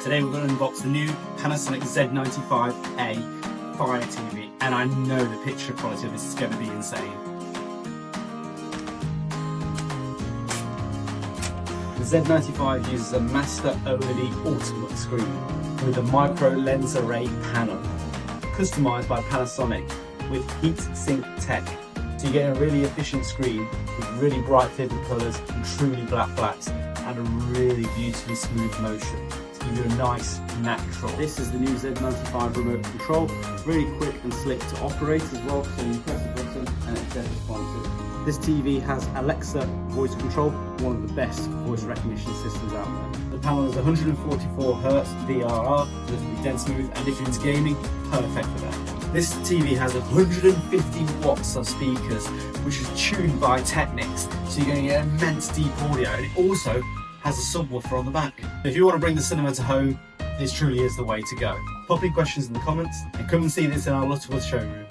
Today we're going to unbox the new Panasonic Z95A Fire TV, and I know the picture quality of this is going to be insane. The Z95 uses a Master OLED Ultimate screen with a micro lens array panel, customised by Panasonic with heat sink tech. So you get a really efficient screen with really bright vivid colours and truly black blacks and a really beautifully smooth motion to give you a nice natural. This is the new Z95 remote control, really quick and slick to operate as well, so you press the button and it gets responsive. This TV has Alexa voice control, one of the best voice recognition systems out there. The panel is 144Hz VRR, so this will be dead smooth, and if you're into gaming, perfect for that. This TV has 150 watts of speakers, which is tuned by Technics, so you're going to get immense deep audio, and it also has a subwoofer on the back. If you want to bring the cinema to home, this truly is the way to go. Pop your questions in the comments and come and see this in our Lutterworth showroom.